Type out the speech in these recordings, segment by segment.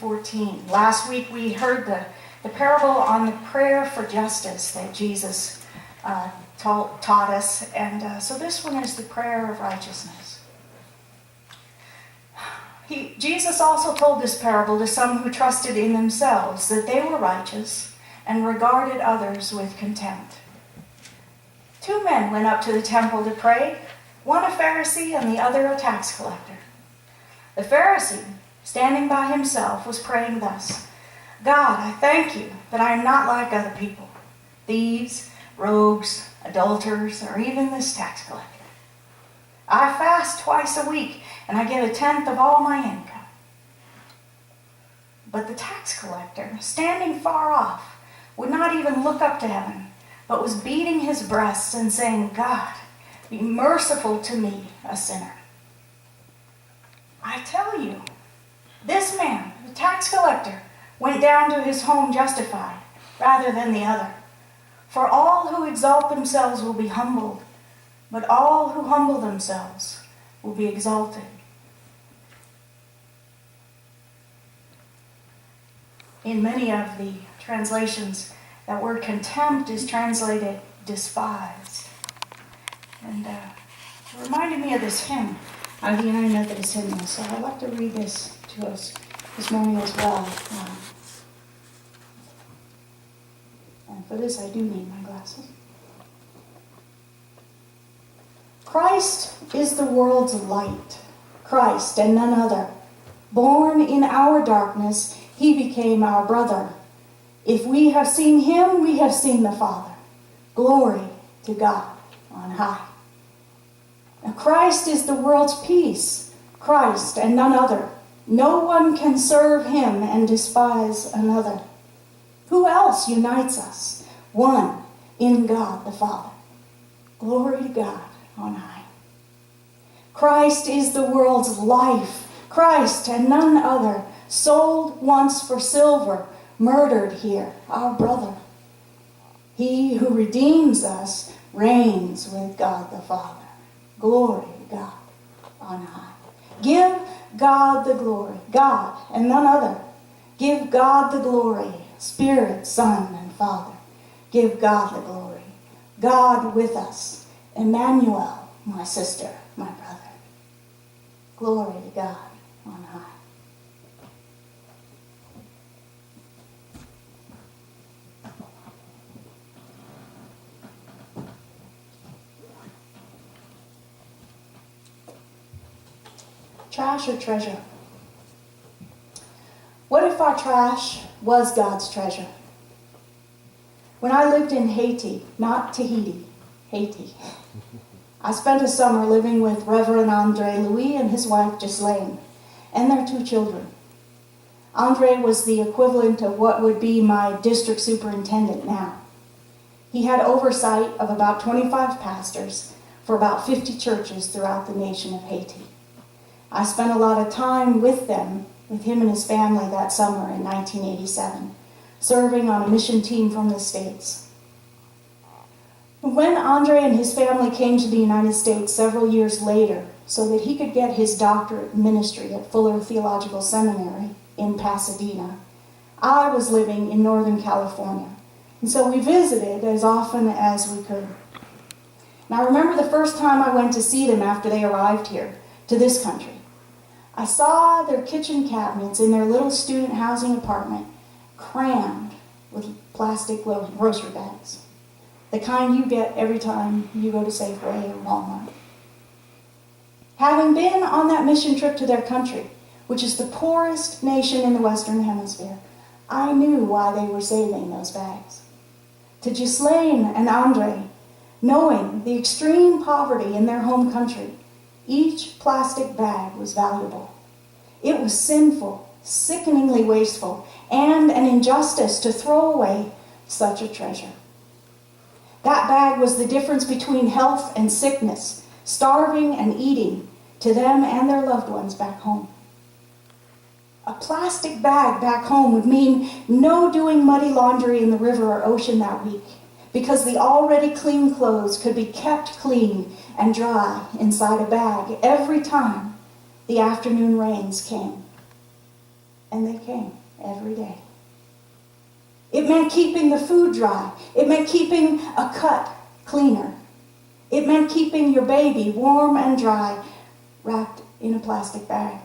14. Last week we heard the parable on the prayer for justice that Jesus taught us. And so this one is the prayer of righteousness. Jesus also told this parable to some who trusted in themselves that they were righteous and regarded others with contempt. 2 men went up to the temple to pray, one a Pharisee and the other a tax collector. The Pharisee, standing by himself, was praying thus: God, I thank you that I am not like other people, thieves, rogues, adulterers, or even this tax collector. I fast twice a week, and I give 1/10 of all my income. But the tax collector, standing far off, would not even look up to heaven, but was beating his breast and saying, God, be merciful to me, a sinner. I tell you, this man, the tax collector, went down to his home justified rather than the other. For all who exalt themselves will be humbled, but all who humble themselves will be exalted. In many of the translations, that word contempt is translated despised. And it reminded me of this hymn out of the United Methodist Hymnal. So I'd like to read this to us this morning as well. And for this, I do need my glasses. Christ is the world's light, Christ and none other. Born in our darkness, he became our brother. If we have seen him, we have seen the Father. Glory to God on high. Now, Christ is the world's peace, Christ and none other. No one can serve him and despise another. Who else unites us? One in God the Father. Glory to God on high. Christ is the world's life, Christ and none other. Sold once for silver, murdered here, our brother. He who redeems us reigns with God the Father. Glory to God on high. Give God the glory, God and none other. Give God the glory, Spirit, Son, and Father. Give God the glory. God with us, Emmanuel, my sister, my brother. Glory to God on high. Trash or treasure? What if our trash was God's treasure? When I lived in Haiti, not Tahiti, Haiti, I spent a summer living with Reverend Andre Louis and his wife Ghislaine, and their 2 children. Andre was the equivalent of what would be my district superintendent now. He had oversight of about 25 pastors for about 50 churches throughout the nation of Haiti. I spent a lot of time with him and his family that summer in 1987, serving on a mission team from the States. When Andre and his family came to the United States several years later so that he could get his doctorate in ministry at Fuller Theological Seminary in Pasadena, I was living in Northern California, and so we visited as often as we could. And I remember the first time I went to see them after they arrived here to this country. I saw their kitchen cabinets in their little student housing apartment crammed with plastic grocery bags, the kind you get every time you go to Safeway or Walmart. Having been on that mission trip to their country, which is the poorest nation in the Western Hemisphere, I knew why they were saving those bags. To Ghislaine and Andre, knowing the extreme poverty in their home country, each plastic bag was valuable. It was sinful, sickeningly wasteful, and an injustice to throw away such a treasure. That bag was the difference between health and sickness, starving and eating, to them and their loved ones back home. A plastic bag back home would mean no doing muddy laundry in the river or ocean that week, because the already clean clothes could be kept clean and dry inside a bag every time the afternoon rains came. And they came every day. It meant keeping the food dry. It meant keeping a cut cleaner. It meant keeping your baby warm and dry, wrapped in a plastic bag.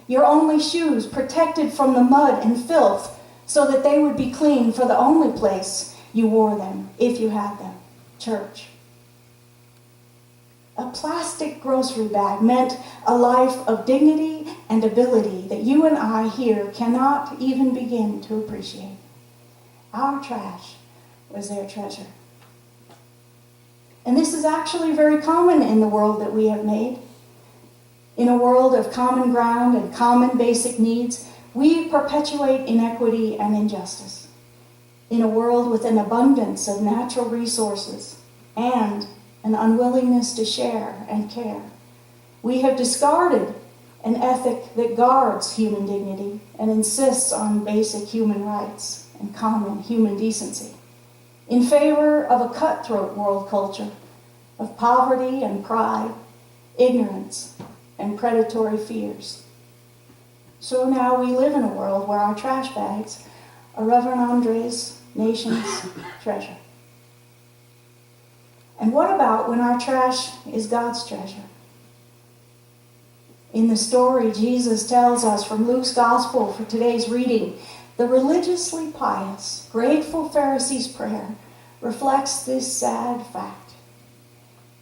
Your only shoes protected from the mud and filth so that they would be clean for the only place you wore them, if you had them, church. A plastic grocery bag meant a life of dignity and ability that you and I here cannot even begin to appreciate. Our trash was their treasure. And this is actually very common in the world that we have made. In a world of common ground and common basic needs, we perpetuate inequity and injustice. In a world with an abundance of natural resources and an unwillingness to share and care, we have discarded an ethic that guards human dignity and insists on basic human rights and common human decency, in favor of a cutthroat world culture of poverty and pride, ignorance, and predatory fears. So now we live in a world where our trash bags are Reverend Andre's nation's treasure. And what about when our trash is God's treasure? In the story Jesus tells us from Luke's Gospel for today's reading, the religiously pious, grateful Pharisee's prayer reflects this sad fact.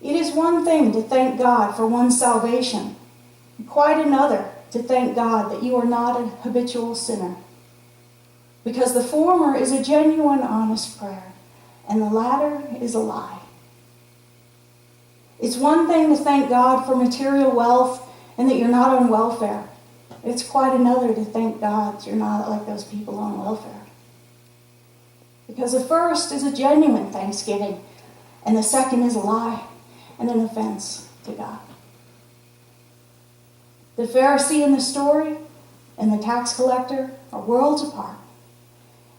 It is one thing to thank God for one's salvation, and quite another to thank God that you are not a habitual sinner. Because the former is a genuine, honest prayer, and the latter is a lie. It's one thing to thank God for material wealth and that you're not on welfare. It's quite another to thank God that you're not like those people on welfare. Because the first is a genuine thanksgiving, and the second is a lie and an offense to God. The Pharisee in the story and the tax collector are worlds apart,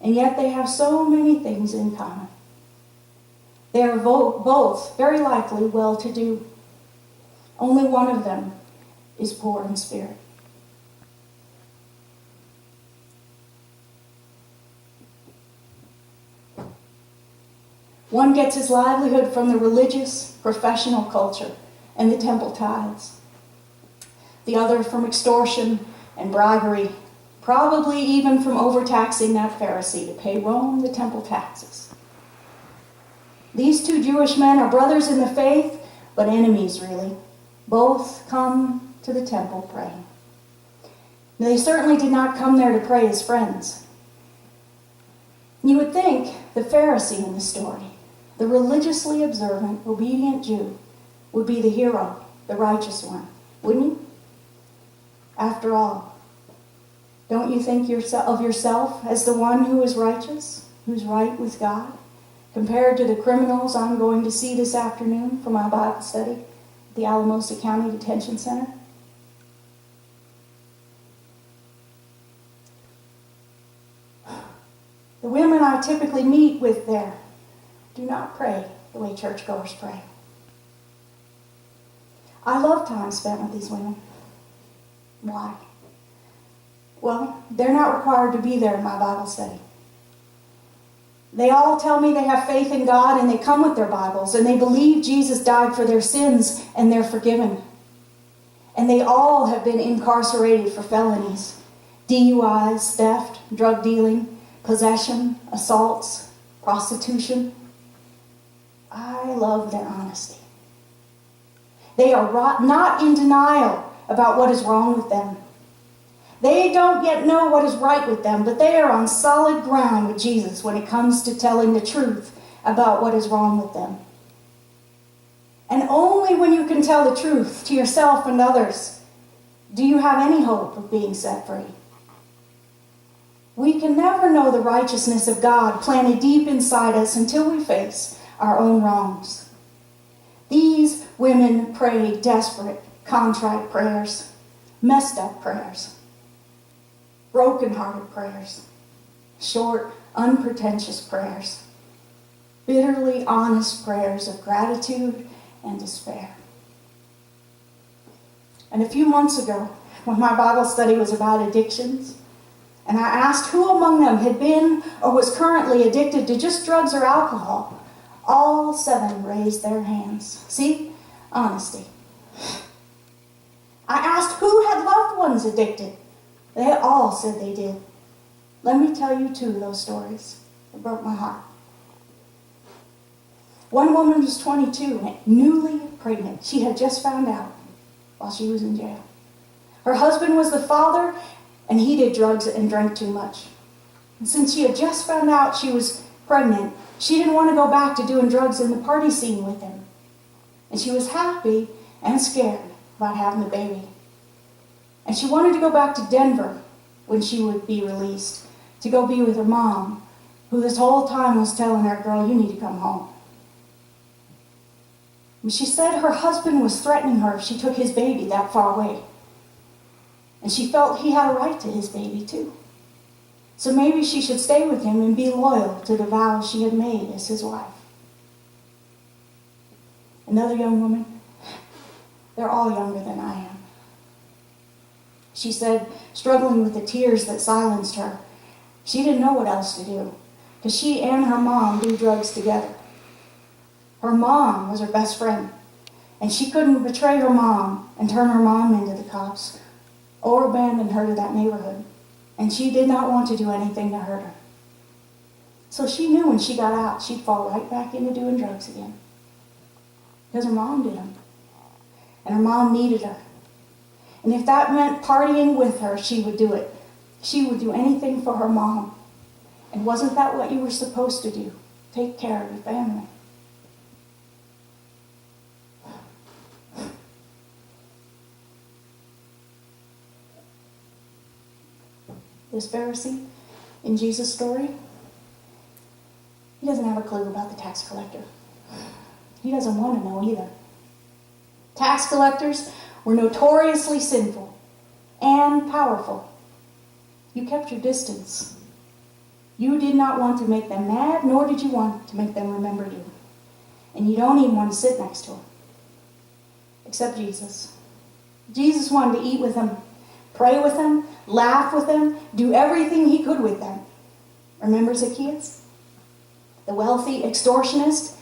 and yet they have so many things in common. They are both very likely well-to-do. Only one of them is poor in spirit. One gets his livelihood from the religious, professional culture and the temple tithes. The other from extortion and bribery, probably even from overtaxing that Pharisee to pay Rome the temple taxes. These two Jewish men are brothers in the faith, but enemies really. Both come to the temple praying. They certainly did not come there to pray as friends. You would think the Pharisee in the story, the religiously observant, obedient Jew, would be the hero, the righteous one, wouldn't you? After all, don't you think of yourself as the one who is righteous, who's right with God, compared to the criminals I'm going to see this afternoon for my Bible study at the Alamosa County Detention Center? The women I typically meet with there do not pray the way churchgoers pray. I love time spent with these women. Why? Well, they're not required to be there in my Bible study. They all tell me they have faith in God and they come with their Bibles and they believe Jesus died for their sins and they're forgiven. And they all have been incarcerated for felonies, DUIs, theft, drug dealing, possession, assaults, prostitution. I love their honesty. They are not in denial about what is wrong with them. They don't yet know what is right with them, but they are on solid ground with Jesus when it comes to telling the truth about what is wrong with them. And only when you can tell the truth to yourself and others do you have any hope of being set free. We can never know the righteousness of God planted deep inside us until we face our own wrongs. These women prayed desperate, contrite prayers, messed up prayers, broken-hearted prayers, short, unpretentious prayers, bitterly honest prayers of gratitude and despair. And a few months ago, when my Bible study was about addictions, and I asked who among them had been or was currently addicted to just drugs or alcohol, all 7 raised their hands. See? Honesty. I asked who had loved ones addicted. They all said they did. Let me tell you 2 of those stories. It broke my heart. One woman was 22, newly pregnant. She had just found out while she was in jail. Her husband was the father, and he did drugs and drank too much. And since she had just found out she was pregnant, she didn't want to go back to doing drugs in the party scene with him. And she was happy and scared about having the baby. And she wanted to go back to Denver when she would be released, to go be with her mom, who this whole time was telling her, girl, you need to come home. And she said her husband was threatening her if she took his baby that far away. And she felt he had a right to his baby too. So maybe she should stay with him and be loyal to the vows she had made as his wife. Another young woman, they're all younger than I am. She said, struggling with the tears that silenced her, she didn't know what else to do, because she and her mom do drugs together. Her mom was her best friend, and she couldn't betray her mom and turn her mom into the cops or abandon her to that neighborhood, and she did not want to do anything to hurt her. So she knew when she got out, she'd fall right back into doing drugs again, because her mom did them, and her mom needed her. And if that meant partying with her, she would do it. She would do anything for her mom. And wasn't that what you were supposed to do? Take care of your family. This Pharisee in Jesus' story, he doesn't have a clue about the tax collector. He doesn't want to know either. Tax collectors were notoriously sinful and powerful. You kept your distance. You did not want to make them mad, nor did you want to make them remember you. And you don't even want to sit next to them. Except Jesus. Jesus wanted to eat with them, pray with them, laugh with them, do everything he could with them. Remember Zacchaeus? The wealthy extortionist